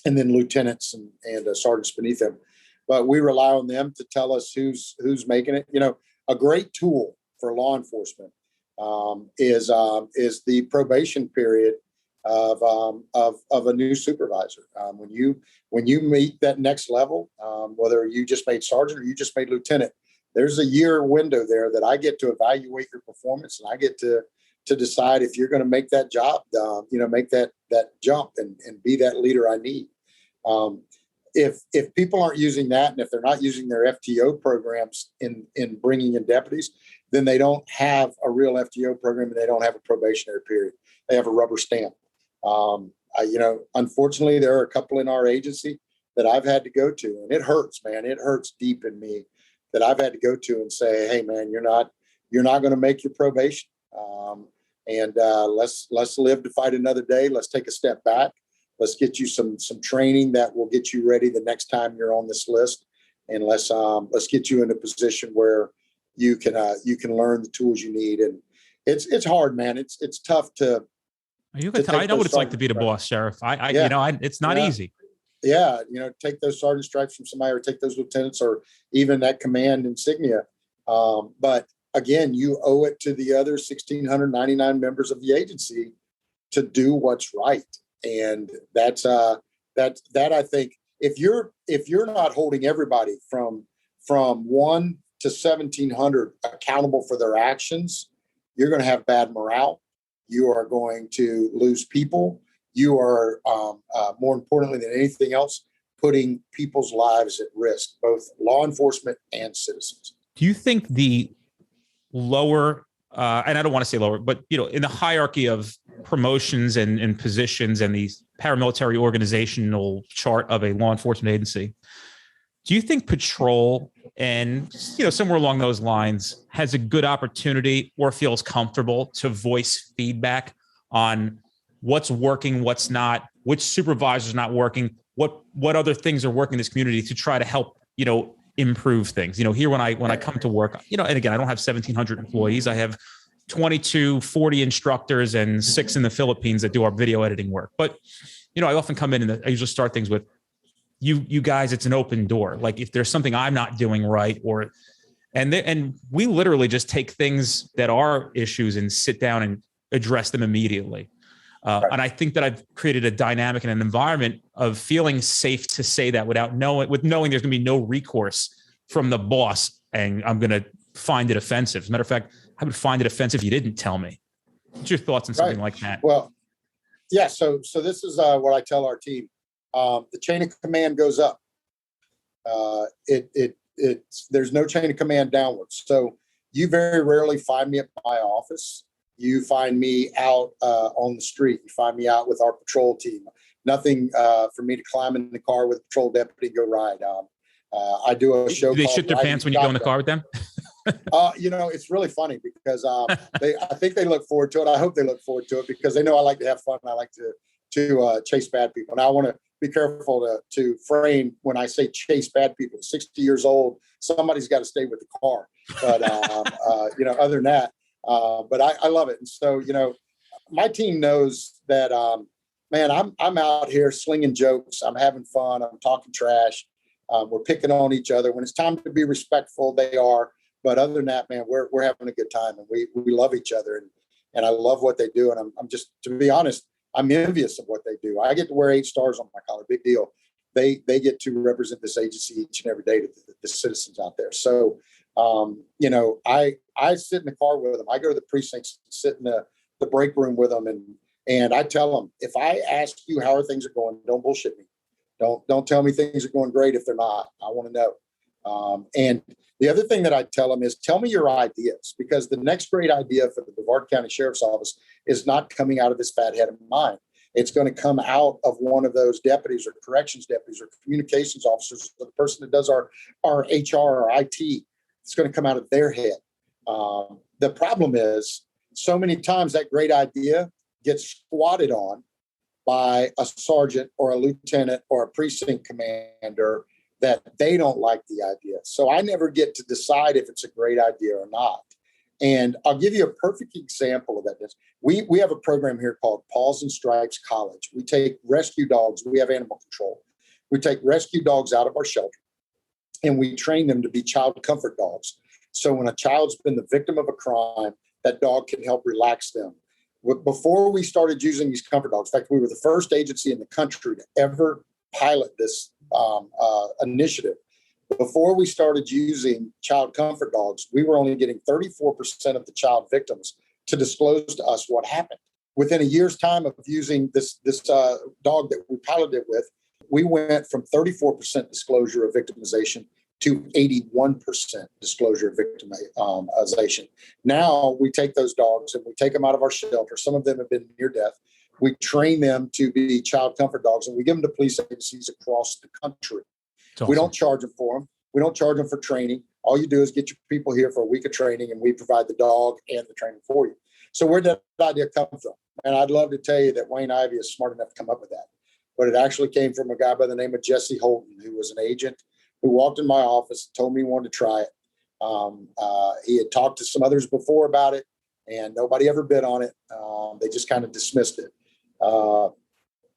and then lieutenants and sergeants beneath them. But we rely on them to tell us who's making it. A great tool for law enforcement is the probation period of a new supervisor. When you meet that next level, whether you just made sergeant or you just made lieutenant, there's a year window there that I get to evaluate your performance, and I get to decide if you're going to make that job, make that jump and be that leader I need. If people aren't using that, and if they're not using their FTO programs in bringing in deputies, then they don't have a real FTO program, and they don't have a probationary period. They have a rubber stamp. Unfortunately, there are a couple in our agency that I've had to go to, and it hurts, man. It hurts deep in me that I've had to go to and say, hey, man, you're not going to make your probation. Let's live to fight another day. Let's take a step back. Let's get you some training that will get you ready the next time you're on this list. And let's get you in a position where you can learn the tools you need. And it's hard, man. It's tough to. I know what it's like to be the boss, Sheriff. It's not easy. Yeah. Take those sergeant stripes from somebody, or take those lieutenants, or even that command insignia. But again, you owe it to the other 1,699 members of the agency to do what's right. And that's that I think if you're not holding everybody from 1 to 1,700 accountable for their actions, you're going to have bad morale. You are going to lose people. You are, more importantly than anything else, putting people's lives at risk, both law enforcement and citizens. Do you think the lower, and I don't want to say lower, but in the hierarchy of promotions and positions and the paramilitary organizational chart of a law enforcement agency, do you think patrol and somewhere along those lines has a good opportunity or feels comfortable to voice feedback on what's working, what's not, which supervisor's not working, what other things are working in this community to try to help improve things? Here when I come to work, and again, I don't have 1,700 employees. I have 40 instructors and 6 in the Philippines that do our video editing work. But I often come in and I usually start things with, you guys, it's an open door. Like if there's something I'm not doing right, and we literally just take things that are issues and sit down and address them immediately. Right. And I think that I've created a dynamic and an environment of feeling safe to say that without knowing there's going to be no recourse from the boss, and I'm going to find it offensive. As a matter of fact, I would find it offensive if you didn't tell me. What's your thoughts on something like that? Well, yeah. So this is what I tell our team. The chain of command goes up. There's no chain of command downwards. So you very rarely find me at my office. You find me out on the street. You find me out with our patrol team. Nothing for me to climb in the car with a patrol deputy and go ride. I do a show. Do they shit their pants when you go in the car with them? It's really funny because I think they look forward to it. I hope they look forward to it because they know I like to have fun. And I like to chase bad people. And I want to be careful to frame when I say chase bad people. 60 years old, somebody's got to stay with the car. But other than that. But I love it. And so, my team knows that, man, I'm out here slinging jokes. I'm having fun. I'm talking trash. We're picking on each other. When it's time to be respectful, they are. But other than that, man, we're having a good time and we love each other. And I love what they do. And I'm just, to be honest, I'm envious of what they do. I get to wear 8 stars on my collar. Big deal. They get to represent this agency each and every day to the citizens out there. So, I sit in the car with them. I go to the precincts, sit in the break room with them. And I tell them, if I ask you how things are going, don't bullshit me. Don't tell me things are going great if they're not. I want to know. And the other thing that I tell them is tell me your ideas, because the next great idea for the Brevard County Sheriff's Office is not coming out of this fat head of mine. It's going to come out of one of those deputies or corrections deputies or communications officers, or the person that does our HR or IT. It's going to come out of their head. The problem is so many times that great idea gets squatted on by a sergeant or a lieutenant or a precinct commander that they don't like the idea. So I never get to decide if it's a great idea or not. And I'll give you a perfect example of that. We have a program here called Paws and Stripes College. We take rescue dogs. We have animal control. We take rescue dogs out of our shelter and we train them to be child comfort dogs. So when a child's been the victim of a crime, that dog can help relax them. Before we started using these comfort dogs, in fact, we were the first agency in the country to ever pilot this initiative. Before we started using child comfort dogs, we were only getting 34% of the child victims to disclose to us what happened. Within a year's time of using this dog that we piloted with, we went from 34% disclosure of victimization to 81% disclosure of victimization. Now we take those dogs and we take them out of our shelter. Some of them have been near death. We train them to be child comfort dogs and we give them to police agencies across the country. Awesome. We don't charge them for them. We don't charge them for training. All you do is get your people here for a week of training and we provide the dog and the training for you. So where did that idea come from? And I'd love to tell you that Wayne Ivey is smart enough to come up with that. But it actually came from a guy by the name of Jesse Holton, who was an agent who walked in my office and told me he wanted to try it. He had talked to some others before about it and nobody ever bid on it. They just kind of dismissed it.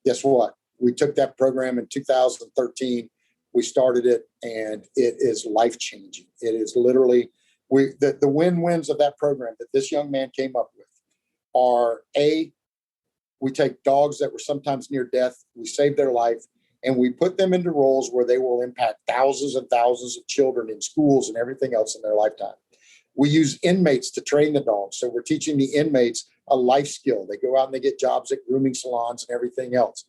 Guess what? We took that program in 2013. We started it and it is life-changing. It is literally, the win-wins of that program that this young man came up with are We take dogs that were sometimes near death, we save their life, and we put them into roles where they will impact thousands and thousands of children in schools and everything else in their lifetime. We use inmates to train the dogs. So we're teaching the inmates a life skill. They go out and they get jobs at grooming salons and everything else.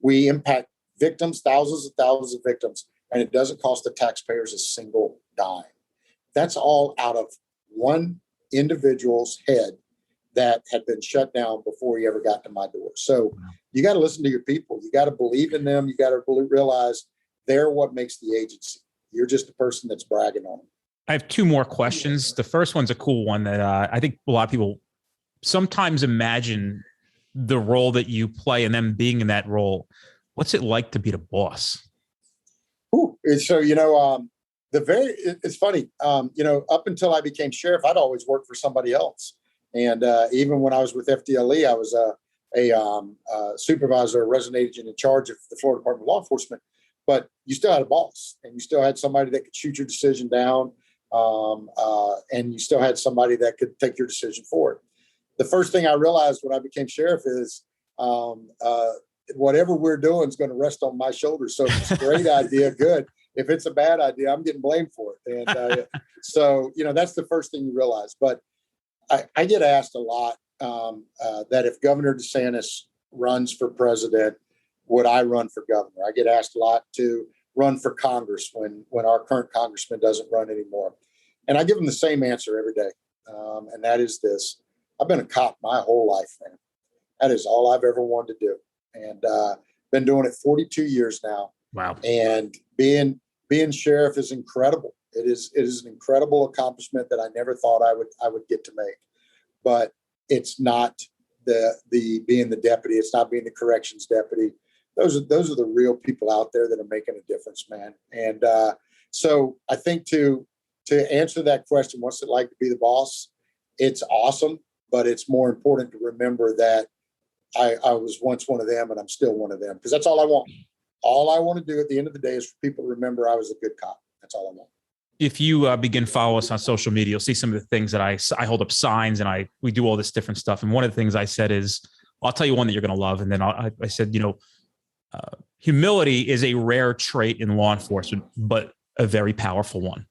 We impact victims, thousands and thousands of victims, and it doesn't cost the taxpayers a single dime. That's all out of one individual's head that had been shut down before he ever got to my door. So you got to listen to your people. You got to believe in them. You got to realize they're what makes the agency. You're just a person that's bragging on them. I have two more questions. The first one's a cool one that I think a lot of people sometimes imagine the role that you play and them being in that role. What's it like to be the boss? Ooh, so, it's funny, up until I became sheriff, I'd always worked for somebody else. And even when I was with FDLE, I was a supervisor, a resident agent in charge of the Florida Department of Law Enforcement. But you still had a boss, and you still had somebody that could shoot your decision down, and you still had somebody that could take your decision forward. The first thing I realized when I became sheriff is whatever we're doing is going to rest on my shoulders. So if it's a great idea, good. If it's a bad idea, I'm getting blamed for it. And so, that's the first thing you realize. But I get asked a lot that if Governor DeSantis runs for president, would I run for governor? I get asked a lot to run for Congress when our current congressman doesn't run anymore. And I give them the same answer every day. And that is this: I've been a cop my whole life, man. That is all I've ever wanted to do. And been doing it 42 years now. Wow. And being sheriff is incredible. It is an incredible accomplishment that I never thought I would get to make. But it's not the being the deputy. It's not being the corrections deputy. Those are the real people out there that are making a difference, man. And so I think to answer that question, what's it like to be the boss? It's awesome, but it's more important to remember that I was once one of them and I'm still one of them, because that's all I want. All I want to do at the end of the day is for people to remember I was a good cop. That's all I want. If you begin to follow us on social media, you'll see some of the things that I hold up signs and we do all this different stuff. And one of the things I said is, I'll tell you one that you're going to love. And then I said, humility is a rare trait in law enforcement, but a very powerful one.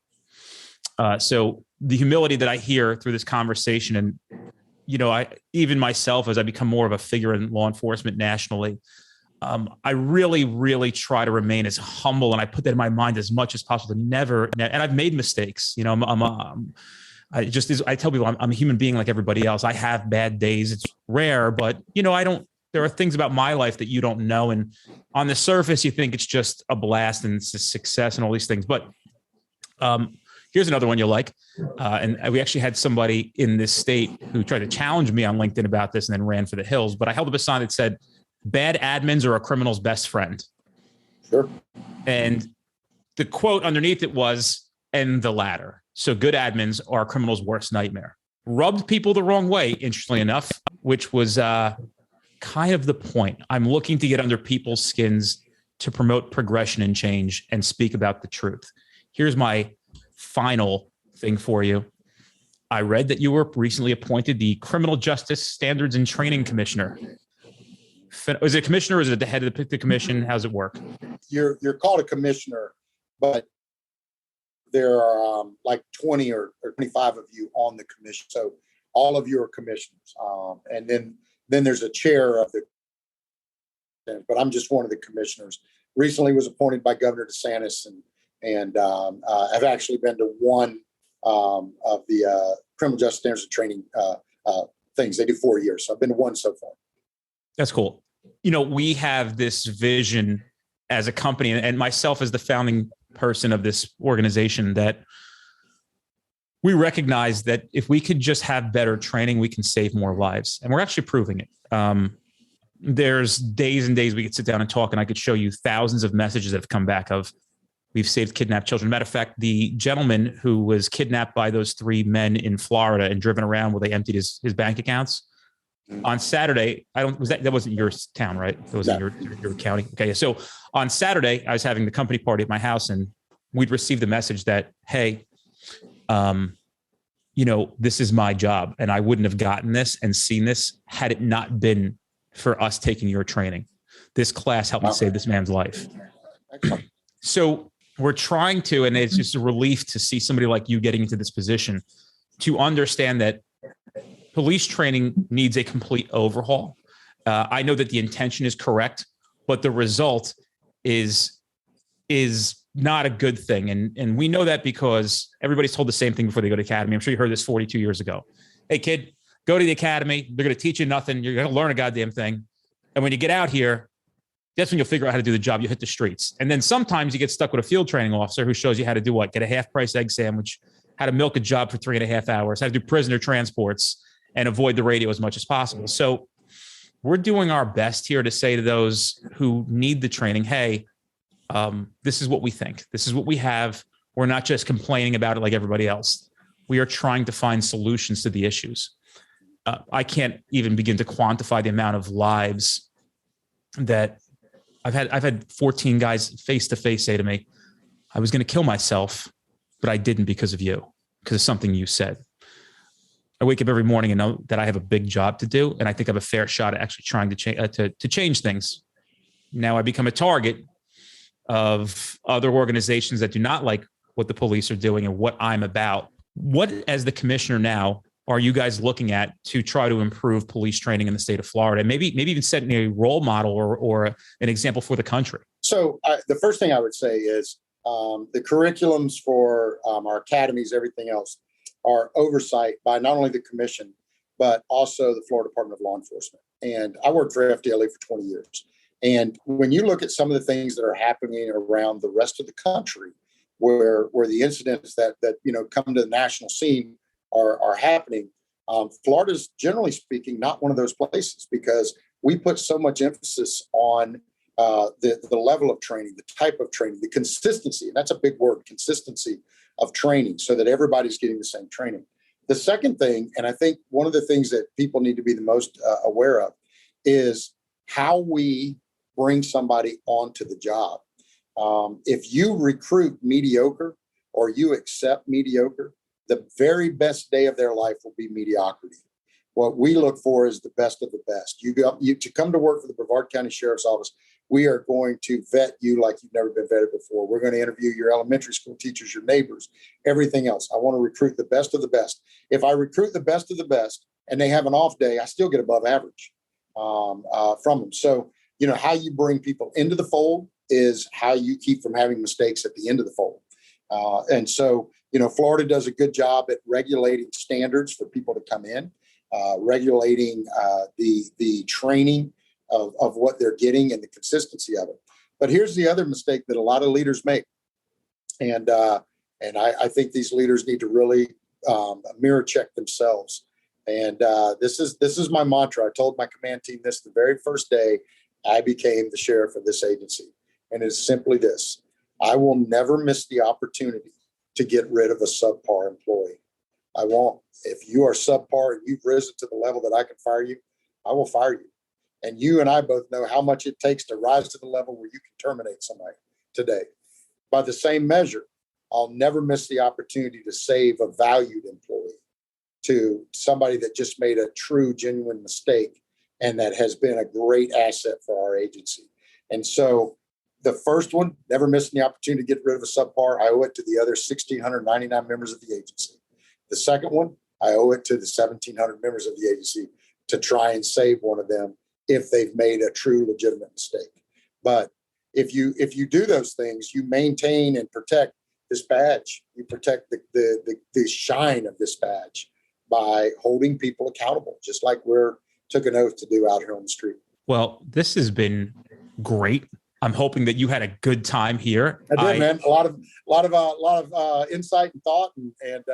So the humility that I hear through this conversation, and, I even myself, as I become more of a figure in law enforcement nationally, I really, really try to remain as humble, and I put that in my mind as much as possible to never, and I've made mistakes. I tell people I'm a human being like everybody else. I have bad days. It's rare, but there are things about my life that you don't know. And on the surface, you think it's just a blast and it's a success and all these things. But here's another one you'll like. And we actually had somebody in this state who tried to challenge me on LinkedIn about this and then ran for the hills. But I held up a sign that said, "Bad admins are a criminal's best friend." Sure. And the quote underneath it was, "And the latter. So good admins are a criminal's worst nightmare." Rubbed people the wrong way, interestingly enough, which was kind of the point. I'm looking to get under people's skins to promote progression and change and speak about the truth. Here's my final thing for you. I read that you were recently appointed the Criminal Justice Standards and Training Commissioner. Is it a commissioner or is it the head of the commission? How's it work? You're called a commissioner, but there are like 20 or 25 of you on the commission. So all of you are commissioners. And then there's a chair of but I'm just one of the commissioners. Recently was appointed by Governor DeSantis, and I've actually been to one of the criminal justice standards and training things. They do 4 years. So I've been to one so far. That's cool. We have this vision as a company, and myself as the founding person of this organization, that we recognize that if we could just have better training, we can save more lives. And we're actually proving it. There's days and days we could sit down and talk, and I could show you thousands of messages that have come back of, we've saved kidnapped children. Matter of fact, the gentleman who was kidnapped by those 3 men in Florida and driven around where they emptied his bank accounts on Saturday. That wasn't your town, right? That wasn't your county. Okay. So on Saturday, I was having the company party at my house, and we'd received the message that, hey, this is my job, and I wouldn't have gotten this and seen this had it not been for us taking your training. This class helped me save this man's life. Excellent. So we're trying to, and it's just a relief to see somebody like you getting into this position to understand that police training needs a complete overhaul. I know that the intention is correct, but the result is not a good thing. And we know that because everybody's told the same thing before they go to academy. I'm sure you heard this 42 years ago. Hey, kid, go to the academy. They're going to teach you nothing. You're going to learn a goddamn thing. And when you get out here, that's when you'll figure out how to do the job. You hit the streets. And then sometimes you get stuck with a field training officer who shows you how to do what? Get a half-price egg sandwich, how to milk a job for 3.5 hours, how to do prisoner transports, and avoid the radio as much as possible. So we're doing our best here to say to those who need the training, hey, this is what we think. This is what we have. We're not just complaining about it like everybody else. We are trying to find solutions to the issues. I can't even begin to quantify the amount of lives that I've had 14 guys face to face say to me, I was going to kill myself, but I didn't because of you, because of something you said. I wake up every morning and know that I have a big job to do, and I think I have a fair shot at actually trying to change things. Now I become a target of other organizations that do not like what the police are doing and what I'm about. What, as the commissioner now, are you guys looking at to try to improve police training in the state of Florida? Maybe even setting a role model or an example for the country. So the first thing I would say is the curriculums for our academies, everything else, are oversight by not only the commission, but also the Florida Department of Law Enforcement. And I worked for FDLE for 20 years. And when you look at some of the things that are happening around the rest of the country, where the incidents that come to the national scene are happening, Florida's, generally speaking, not one of those places, because we put so much emphasis on the level of training, the type of training, the consistency. And that's a big word, consistency of training, so that everybody's getting the same training. The second thing, and I think one of the things that people need to be the most aware of, is how we bring somebody onto the job. If you recruit mediocre or you accept mediocre, the very best day of their life will be mediocrity. What we look for is the best of the best. You to come to work for the Brevard County Sheriff's Office, we are going to vet you like you've never been vetted before. We're going to interview your elementary school teachers, your neighbors, everything else. I want to recruit the best of the best. If I recruit the best of the best and they have an off day, I still get above average from them. So, how you bring people into the fold is how you keep from having mistakes at the end of the fold. And so, Florida does a good job at regulating standards for people to come in, regulating the training of what they're getting and the consistency of it. But here's the other mistake that a lot of leaders make. And I think these leaders need to really mirror check themselves. And this is my mantra. I told my command team this the very first day I became the sheriff of this agency. And it's simply this: I will never miss the opportunity to get rid of a subpar employee. I won't. If you are subpar and you've risen to the level that I can fire you, I will fire you. And you and I both know how much it takes to rise to the level where you can terminate somebody today. By the same measure, I'll never miss the opportunity to save a valued employee to somebody that just made a true, genuine mistake and that has been a great asset for our agency. And so the first one, never missing the opportunity to get rid of a subpar, I owe it to the other 1,699 members of the agency. The second one, I owe it to the 1,700 members of the agency to try and save one of them if they've made a true, legitimate mistake. But if you do those things, you maintain and protect this badge. You protect the shine of this badge by holding people accountable, just like we're took an oath to do out here on the street. Well, this has been great. I'm hoping that you had a good time here. I did, man. A lot of insight and thought, and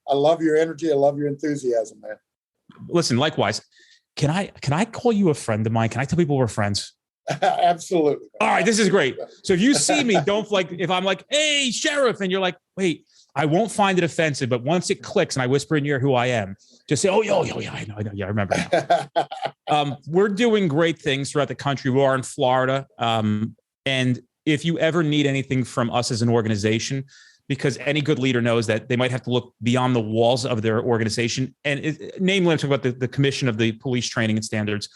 I love your energy. I love your enthusiasm, man. Listen, likewise. Can I call you a friend of mine? Can I tell people we're friends? Absolutely. All right, this is great. So if you see me, don't if I'm like, hey, sheriff, and you're like, wait, I won't find it offensive, but once it clicks and I whisper in your ear who I am, just say, oh, yeah, I know. Yeah, I remember now. We're doing great things throughout the country. We are in Florida. And if you ever need anything from us as an organization, because any good leader knows that they might have to look beyond the walls of their organization. And namely, I'm talking about the Commission of the Police Training and Standards.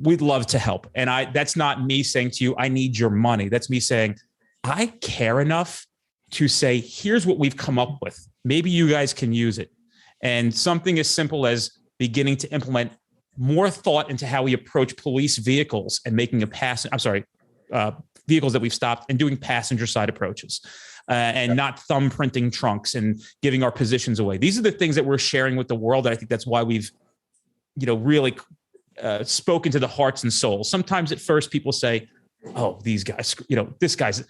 we'd love to help. And that's not me saying to you, I need your money. That's me saying, I care enough to say, here's what we've come up with. Maybe you guys can use it. And something as simple as beginning to implement more thought into how we approach police vehicles and making vehicles that we've stopped and doing passenger side approaches and not thumbprinting trunks and giving our positions away. These are the things that we're sharing with the world. And I think that's why we've, really spoken to the hearts and souls. Sometimes at first people say, oh, these guys, this guy's,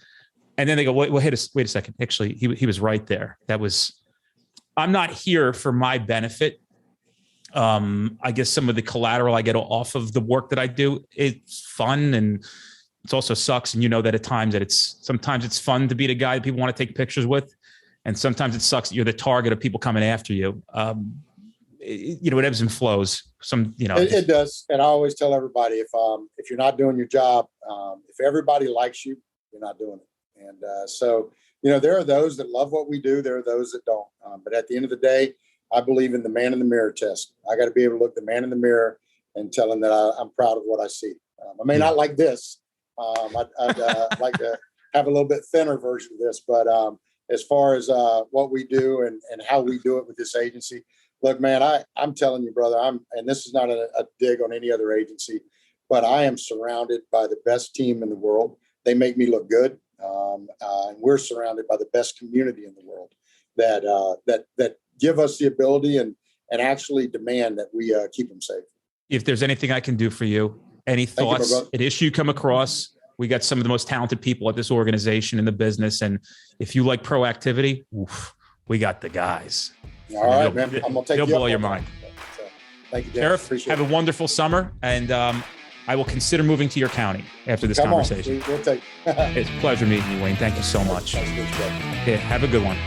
and then they go, wait a second. Actually, he was right there. I'm not here for my benefit. I guess some of the collateral I get off of the work that I do, it's fun and it also sucks. And that at times sometimes it's fun to be the guy that people want to take pictures with. And sometimes it sucks that you're the target of people coming after you. It ebbs and flows. It does. And I always tell everybody, if you're not doing your job, if everybody likes you, you're not doing it. And so there are those that love what we do. There are those that don't. But at the end of the day, I believe in the man in the mirror test. I got to be able to look the man in the mirror and tell him that I'm proud of what I see. I may not like this. I'd like to have a little bit thinner version of this. But as far as what we do and how we do it with this agency, look, man, I'm telling you, brother, and this is not a dig on any other agency, but I am surrounded by the best team in the world. They make me look good. And we're surrounded by the best community in the world that give us the ability and actually demand that we keep them safe. If there's anything I can do for you, any thoughts, an issue you come across, we got some of the most talented people at this organization in the business. And if you like proactivity, we got the guys. All right, man. I'm going to take you. They'll blow your mind. So, thank you, Sheriff. Have a wonderful summer. And I will consider moving to your county after this conversation. We'll take It's a pleasure meeting you, Wayne. Thank you so much. Yeah, have a good one.